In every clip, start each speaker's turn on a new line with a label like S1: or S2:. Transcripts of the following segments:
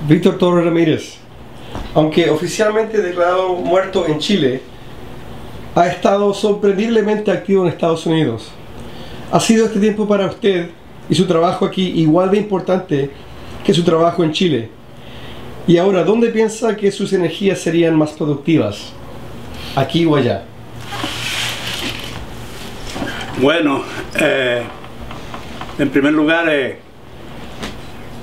S1: Víctor Torres Ramírez, aunque oficialmente declarado muerto en Chile, ha estado sorprendiblemente activo en Estados Unidos. ¿Ha sido este tiempo para usted y su trabajo aquí igual de importante que su trabajo en Chile? Y ahora, ¿dónde piensa que sus energías serían más productivas? ¿Aquí o allá?
S2: Bueno, en primer lugar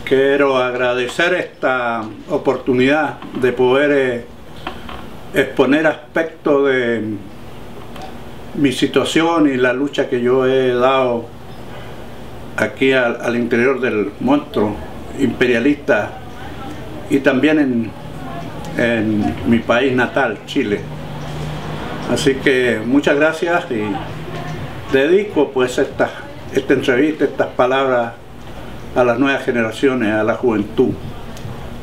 S2: quiero agradecer esta oportunidad de poder exponer aspectos de mi situación y la lucha que yo he dado aquí al interior del monstruo imperialista y también en mi país natal, Chile. Así que muchas gracias y dedico pues esta entrevista, estas palabras a las nuevas generaciones, a la juventud,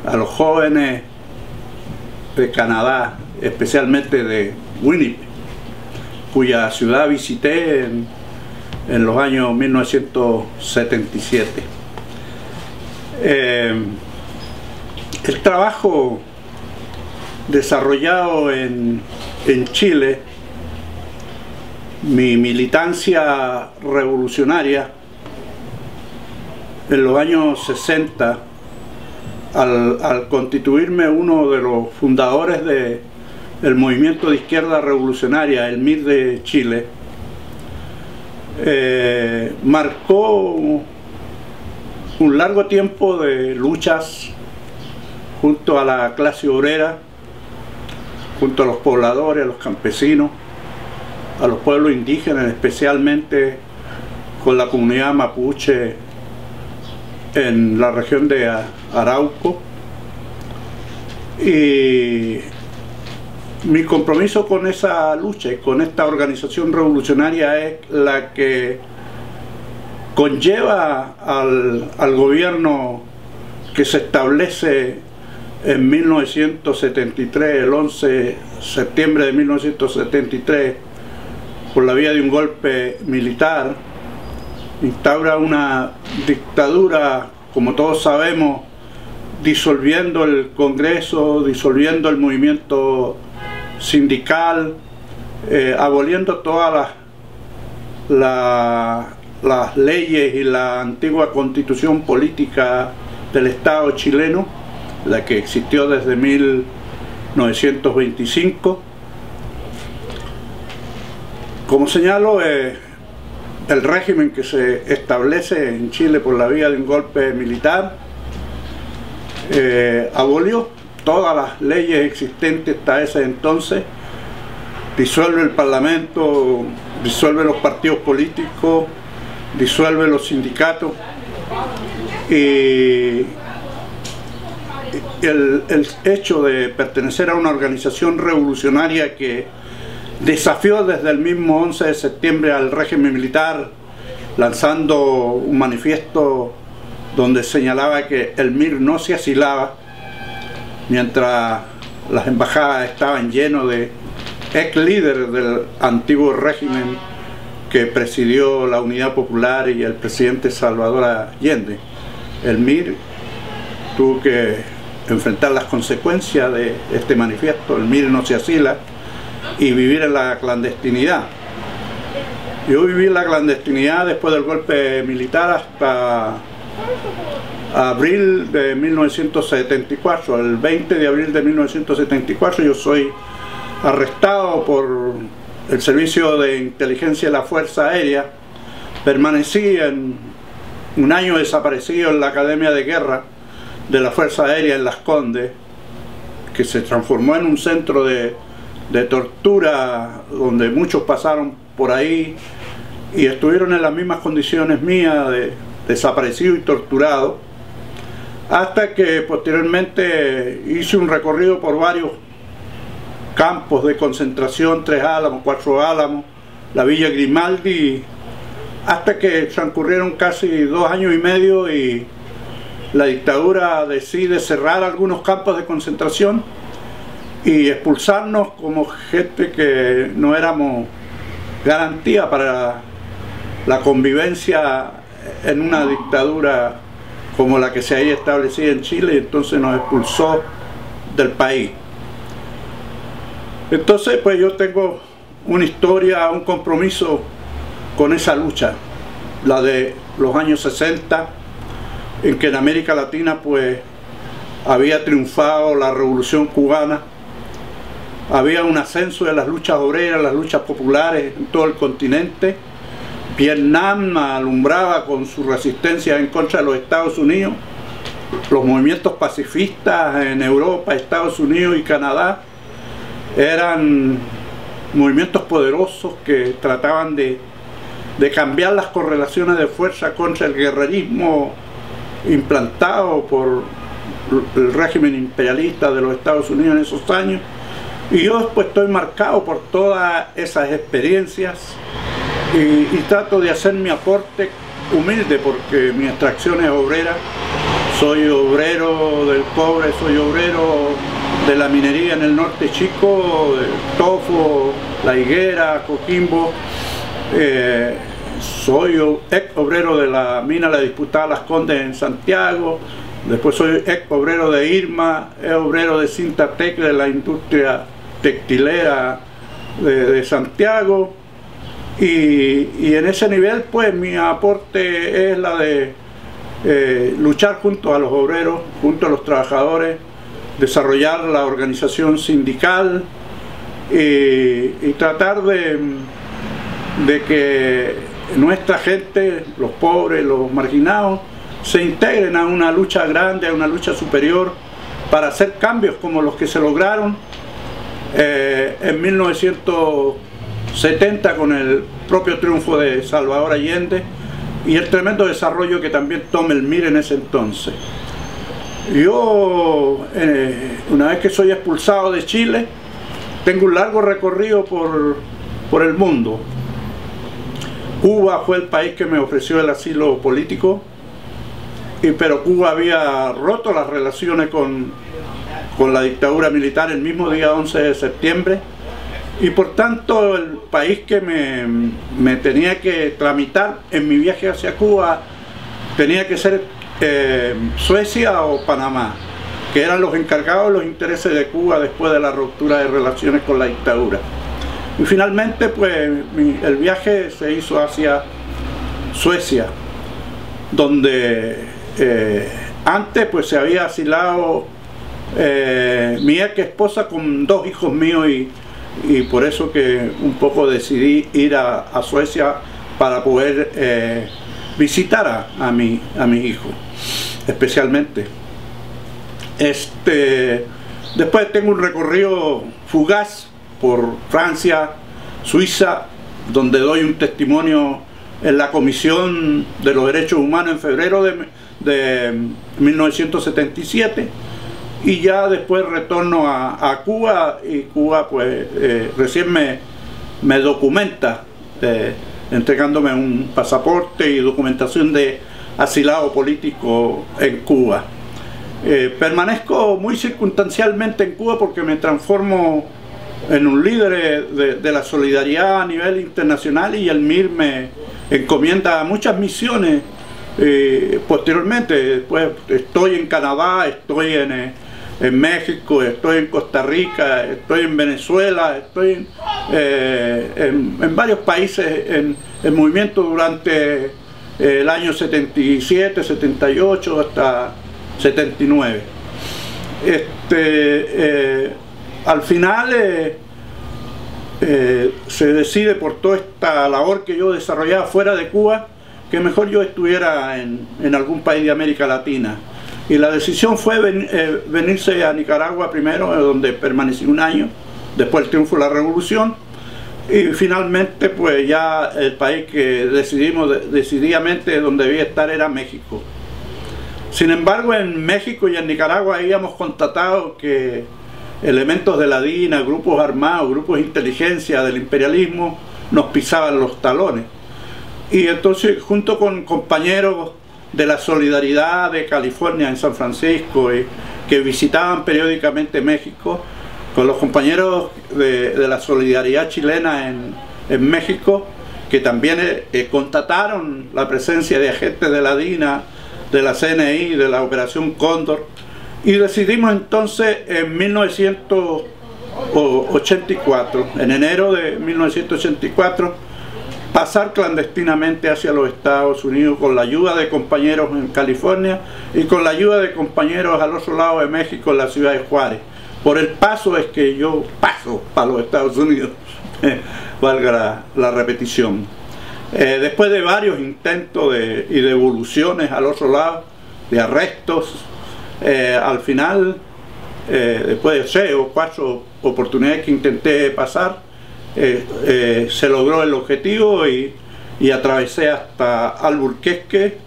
S2: a los jóvenes de Canadá, especialmente de Winnipeg, cuya ciudad visité en los años 1977. El trabajo desarrollado en Chile, mi militancia revolucionaria en los años 60, al constituirme uno de los fundadores del movimiento de izquierda revolucionaria, el MIR de Chile, marcó un largo tiempo de luchas junto a la clase obrera, junto a los pobladores, a los campesinos, a los pueblos indígenas, especialmente con la comunidad mapuche en la región de Arauco. Y mi compromiso con esa lucha y con esta organización revolucionaria es la que conlleva al gobierno que se establece en 1973, el 11 de septiembre de 1973, por la vía de un golpe militar. Instaura una dictadura, como todos sabemos, disolviendo el Congreso, disolviendo el movimiento sindical, aboliendo todas las leyes y la antigua constitución política del Estado chileno, la que existió desde 1925. Como señalo, el régimen que se establece en Chile por la vía de un golpe militar abolió todas las leyes existentes hasta ese entonces, disuelve el Parlamento, disuelve los partidos políticos, disuelve los sindicatos, y el hecho de pertenecer a una organización revolucionaria que desafió desde el mismo 11 de septiembre al régimen militar, lanzando un manifiesto donde señalaba que el MIR no se asilaba, mientras las embajadas estaban llenas de ex líderes del antiguo régimen que presidió la Unidad Popular y el presidente Salvador Allende. El MIR tuvo que enfrentar las consecuencias de este manifiesto. El MIR no se asila, y vivir en la clandestinidad. Yo viví en la clandestinidad después del golpe militar hasta abril de 1974. El 20 de abril de 1974 yo soy arrestado por el Servicio de Inteligencia de la Fuerza Aérea. Permanecí un año desaparecido en la Academia de Guerra de la Fuerza Aérea en Las Condes, que se transformó en un centro de tortura donde muchos pasaron por ahí y estuvieron en las mismas condiciones mías, de desaparecido y torturado, hasta que posteriormente hice un recorrido por varios campos de concentración, 3 Álamos, 4 Álamos, la Villa Grimaldi, hasta que transcurrieron casi 2 años y medio y la dictadura decide cerrar algunos campos de concentración y expulsarnos como gente que no éramos garantía para la convivencia en una dictadura como la que se había establecido en Chile, y entonces nos expulsó del país. Entonces pues yo tengo una historia, un compromiso con esa lucha, la de los años 60, en que en América Latina pues había triunfado la Revolución Cubana, había un ascenso de las luchas obreras, las luchas populares en todo el continente. Vietnam alumbraba con su resistencia en contra de los Estados Unidos, los movimientos pacifistas en Europa, Estados Unidos y Canadá eran movimientos poderosos que trataban de cambiar las correlaciones de fuerza contra el guerrerismo implantado por el régimen imperialista de los Estados Unidos en esos años. Y yo pues estoy marcado por todas esas experiencias y trato de hacer mi aporte humilde, porque mi extracción es obrera. Soy obrero del cobre, soy obrero de la minería en el norte chico, del Tofo, La Higuera, Coquimbo. Soy ex obrero de la mina La Disputada Las Condes en Santiago. Después soy ex obrero de Irma, ex obrero de Cintatec, de la industria textilera de Santiago. Y en ese nivel pues mi aporte es la de luchar junto a los obreros, junto a los trabajadores, desarrollar la organización sindical y tratar de que nuestra gente, los pobres, los marginados, se integren a una lucha grande, a una lucha superior, para hacer cambios como los que se lograron en 1970 con el propio triunfo de Salvador Allende y el tremendo desarrollo que también tomó el MIR en ese entonces. Yo, una vez que soy expulsado de Chile, tengo un largo recorrido por el mundo. Cuba fue el país que me ofreció el asilo político, pero Cuba había roto las relaciones con la dictadura militar el mismo día 11 de septiembre, y por tanto el país que me tenía que tramitar en mi viaje hacia Cuba tenía que ser Suecia o Panamá, que eran los encargados de los intereses de Cuba después de la ruptura de relaciones con la dictadura. Y finalmente pues el viaje se hizo hacia Suecia, donde antes pues se había asilado mi ex esposa con 2 hijos míos, y por eso que un poco decidí ir a Suecia para poder visitar a mi hijo especialmente. Después tengo un recorrido fugaz por Francia, Suiza, donde doy un testimonio en la Comisión de los Derechos Humanos en febrero de 1977, y ya después retorno a Cuba, y Cuba pues recién me documenta, entregándome un pasaporte y documentación de asilado político en Cuba. Permanezco muy circunstancialmente en Cuba porque me transformo en un líder de la solidaridad a nivel internacional, y el MIR me encomienda muchas misiones posteriormente. Después estoy en Canadá, estoy en México, estoy en Costa Rica, estoy en Venezuela, estoy en varios países en movimiento durante el año 77, 78 hasta 79. Al final se decide, por toda esta labor que yo desarrollaba fuera de Cuba, que mejor yo estuviera en algún país de América Latina. Y la decisión fue venirse a Nicaragua primero, donde permanecí un año, después del triunfo de la revolución, y finalmente pues ya el país que decidimos decididamente donde debía estar era México. Sin embargo, en México y en Nicaragua habíamos constatado que elementos de la DINA, grupos armados, grupos de inteligencia del imperialismo nos pisaban los talones. Y entonces, junto con compañeros de la Solidaridad de California en San Francisco, que visitaban periódicamente México, con los compañeros de la Solidaridad chilena en México, que también constataron la presencia de agentes de la DINA, de la CNI, de la Operación Cóndor, y decidimos entonces en 1984, en enero de 1984, pasar clandestinamente hacia los Estados Unidos con la ayuda de compañeros en California y con la ayuda de compañeros al otro lado de México, en la ciudad de Juárez. Por el paso es que yo paso para los Estados Unidos, valga la repetición. Después de varios intentos y de evoluciones al otro lado, de arrestos, al final, después de 6 o 4 oportunidades que intenté pasar, se logró el objetivo y atravesé hasta Alburquerque,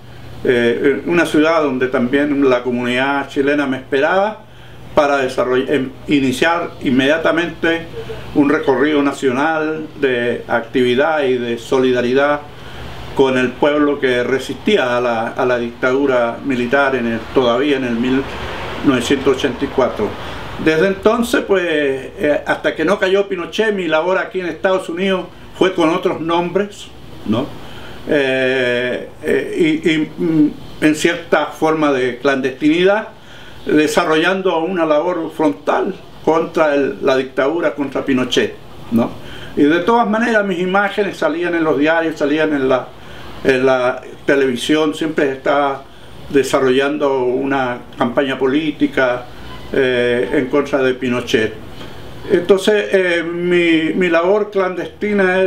S2: una ciudad donde también la comunidad chilena me esperaba, para iniciar inmediatamente un recorrido nacional de actividad y de solidaridad con el pueblo que resistía a la dictadura militar todavía en el 1984. Desde entonces, pues, hasta que no cayó Pinochet, mi labor aquí en Estados Unidos fue con otros nombres, ¿no? Y en cierta forma de clandestinidad, desarrollando una labor frontal contra la dictadura, contra Pinochet, ¿no? Y de todas maneras mis imágenes salían en los diarios, salían en la televisión, siempre estaba desarrollando una campaña política en contra de Pinochet. Entonces mi labor clandestina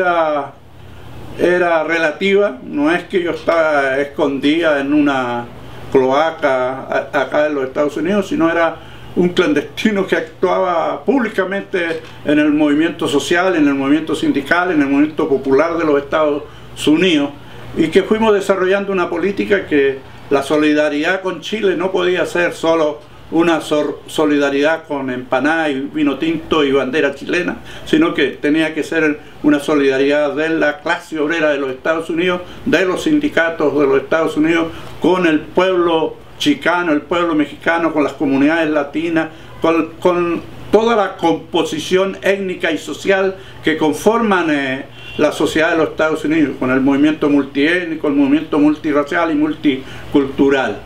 S2: era relativa, no es que yo estaba escondida en una cloaca acá en los Estados Unidos, sino era un clandestino que actuaba públicamente en el movimiento social, en el movimiento sindical, en el movimiento popular de los Estados Unidos, y que fuimos desarrollando una política que la solidaridad con Chile no podía ser solo una solidaridad con empanada y vino tinto y bandera chilena, sino que tenía que ser una solidaridad de la clase obrera de los Estados Unidos, de los sindicatos de los Estados Unidos, con el pueblo chicano, el pueblo mexicano, con las comunidades latinas, con toda la composición étnica y social que conforman la sociedad de los Estados Unidos, con el movimiento multiétnico, el movimiento multirracial y multicultural.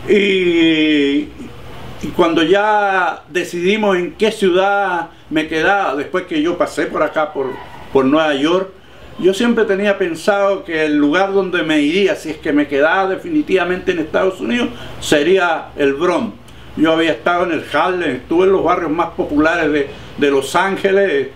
S2: Y cuando ya decidimos en qué ciudad me quedaba, después que yo pasé por acá, por Nueva York, yo siempre tenía pensado que el lugar donde me iría, si es que me quedaba definitivamente en Estados Unidos, sería el Bronx. Yo había estado en el Harlem, estuve en los barrios más populares de Los Ángeles,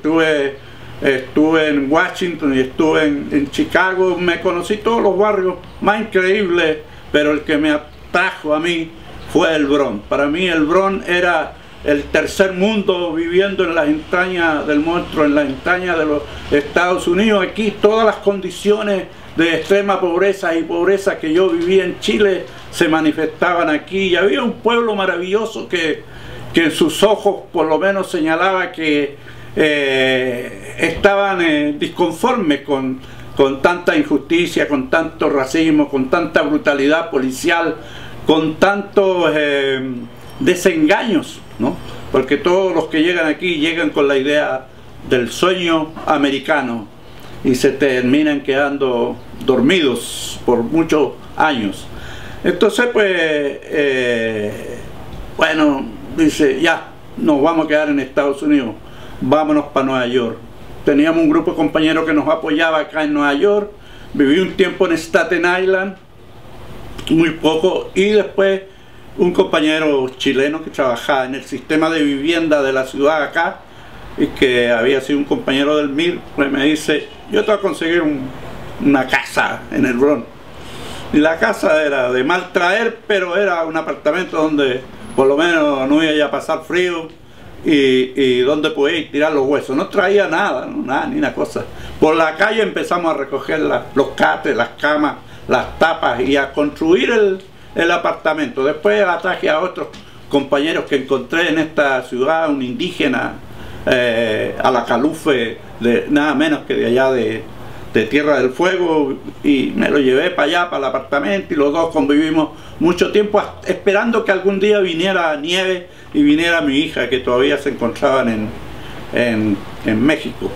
S2: estuve en Washington y estuve en Chicago, me conocí todos los barrios más increíbles, pero el que me atrajo a mí fue el Bronx. Para mí el Bronx era el tercer mundo, viviendo en las entrañas del monstruo, en las entrañas de los Estados Unidos. Aquí todas las condiciones de extrema pobreza y pobreza que yo vivía en Chile se manifestaban aquí, y había un pueblo maravilloso que en sus ojos por lo menos señalaba que estaban disconformes con tanta injusticia, con tanto racismo, con tanta brutalidad policial, con tantos desengaños, ¿no? Porque todos los que llegan aquí llegan con la idea del sueño americano y se terminan quedando dormidos por muchos años. Entonces, pues, bueno, dice, ya, nos vamos a quedar en Estados Unidos, vámonos para Nueva York. Teníamos un grupo de compañeros que nos apoyaba acá en Nueva York, viví un tiempo en Staten Island, muy poco, y después un compañero chileno que trabajaba en el sistema de vivienda de la ciudad acá, y que había sido un compañero del MIR, pues me dice, yo te voy a conseguir una casa en el Bronx. Y la casa era de mal traer, pero era un apartamento donde por lo menos no iba a pasar frío y donde podía tirar los huesos. No traía nada, ¿no? Nada, ni una cosa. Por la calle empezamos a recoger los cates, las camas, las tapas y a construir el apartamento. Después traje a otros compañeros que encontré en esta ciudad, un indígena, a la Calufe, nada menos que de allá de Tierra del Fuego, y me lo llevé para allá, para el apartamento, y los dos convivimos mucho tiempo esperando que algún día viniera nieve y viniera mi hija, que todavía se encontraban en México.